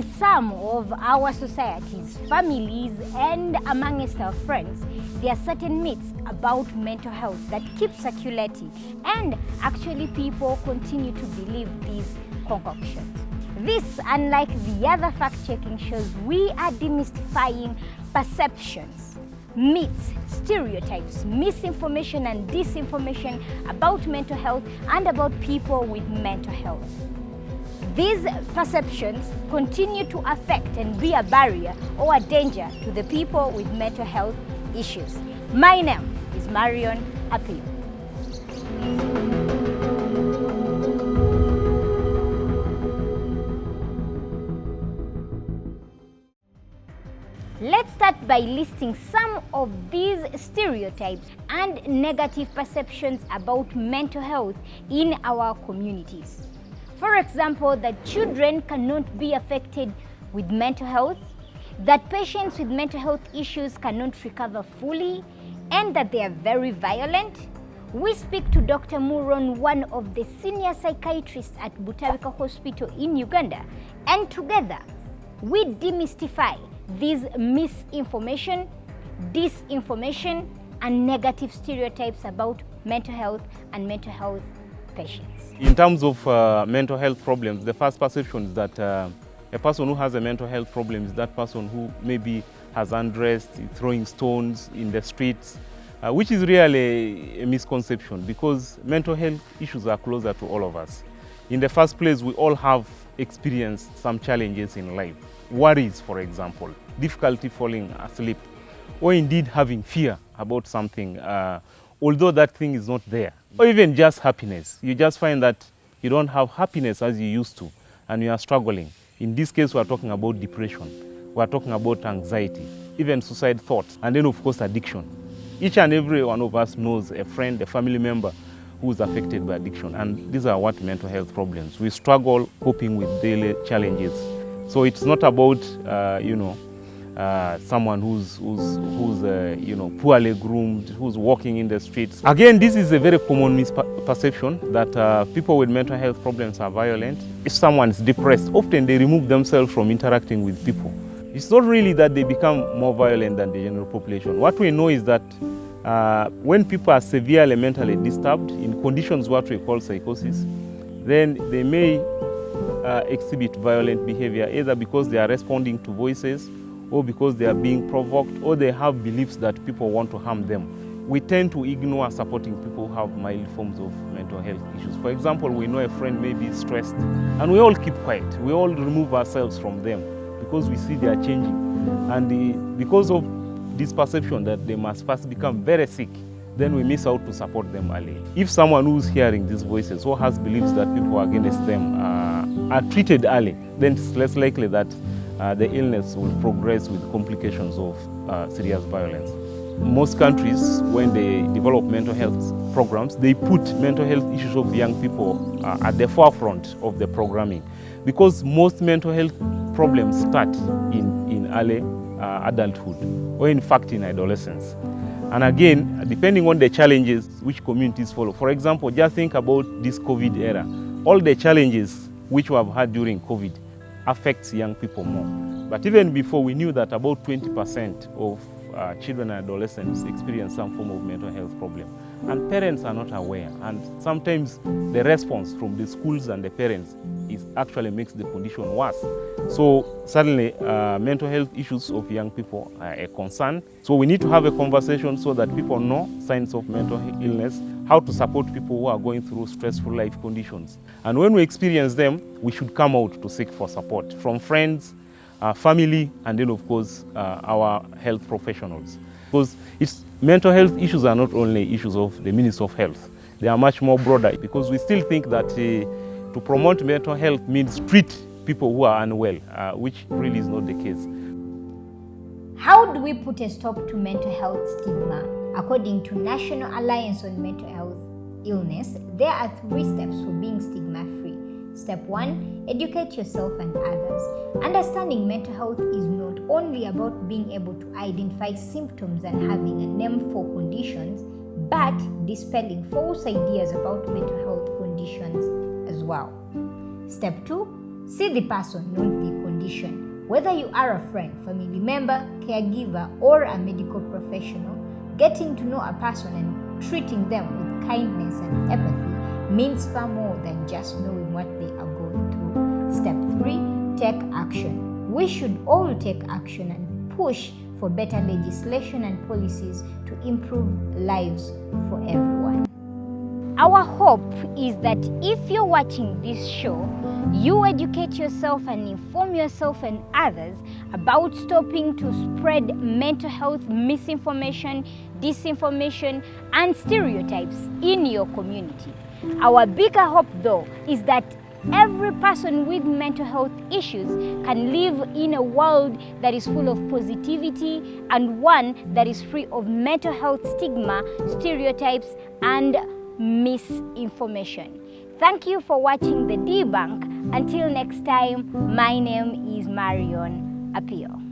In some of our societies, families, and amongst our friends, there are certain myths about mental health that keep circulating, and actually people continue to believe these concoctions. This, unlike the other fact-checking shows, we are demystifying perceptions, myths, stereotypes, misinformation and disinformation about mental health and about people with mental health. These perceptions continue to affect and be a barrier or a danger to the people with mental health issues. My name is Marion Apio. Let's start by listing some of these stereotypes and negative perceptions about mental health in our communities. For example, that children cannot be affected with mental health, that patients with mental health issues cannot recover fully, and that they are very violent. We speak to Dr. Muron, one of the senior psychiatrists at Butabika Hospital in Uganda, and together we demystify these misinformation, disinformation, and negative stereotypes about mental health and mental health patients. In terms of mental health problems, the first perception is that a person who has a mental health problem is that person who maybe has undressed, throwing stones in the streets, which is really a misconception because mental health issues are closer to all of us. In the first place, we all have experienced some challenges in life. Worries, for example, difficulty falling asleep, or indeed having fear about something, although that thing is not there. Or even just happiness. You just find that you don't have happiness as you used to, and you are struggling. In this case, we are talking about depression. We are talking about anxiety, even suicide thoughts, and then of course addiction. Each and every one of us knows a friend, a family member who is affected by addiction, and these are what mental health problems. We struggle coping with daily challenges. So it's not about, someone who's poorly groomed, who's walking in the streets. Again, this is a very common misperception that people with mental health problems are violent. If someone is depressed, often they remove themselves from interacting with people. It's not really that they become more violent than the general population. What we know is that when people are severely mentally disturbed in conditions what we call psychosis, then they may exhibit violent behavior, either because they are responding to voices, or because they are being provoked, or they have beliefs that people want to harm them. We tend to ignore supporting people who have mild forms of mental health issues. For example, we know a friend may be stressed, and we all keep quiet. We all remove ourselves from them because we see they are changing. And because of this perception that they must first become very sick, then we miss out to support them early. If someone who's hearing these voices or has beliefs that people are against them are treated early, then it's less likely that the illness will progress with complications of serious violence. Most countries, when they develop mental health programs, they put mental health issues of young people at the forefront of the programming, because most mental health problems start in early adulthood, or in fact in adolescence. And again, depending on the challenges which communities follow. For example, just think about this COVID era. All the challenges which we have had during COVID affects young people more. But even before, we knew that about 20% of children and adolescents experience some form of mental health problem. And parents are not aware. And sometimes the response from the schools and the parents actually makes the condition worse. So suddenly, mental health issues of young people are a concern. So we need to have a conversation so that people know signs of mental illness, how to support people who are going through stressful life conditions. And when we experience them, we should come out to seek for support from friends, family, and then of course our health professionals. Because mental health issues are not only issues of the Ministry of Health. They are much more broader, because we still think that to promote mental health means treat people who are unwell, which really is not the case. How do we put a stop to mental health stigma? According to National Alliance on Mental Health Illness, there are 3 steps for being stigma-free. Step 1, educate yourself and others. Understanding mental health is not only about being able to identify symptoms and having a name for conditions, but dispelling false ideas about mental health conditions as well. Step 2, see the person, not the condition. condition. Whether you are a friend, family member, caregiver, or a medical professional, getting to know a person and treating them with kindness and empathy means far more than just knowing what they are going through. Step 3, take action. We should all take action and push for better legislation and policies to improve lives for everyone. Our hope is that if you're watching this show, you educate yourself and inform yourself and others about stopping to spread mental health misinformation, disinformation, and stereotypes in your community. Our bigger hope, though, is that every person with mental health issues can live in a world that is full of positivity and one that is free of mental health stigma, stereotypes, and misinformation. Thank you for watching The Debunk. Until next time, my name is Marion Apio.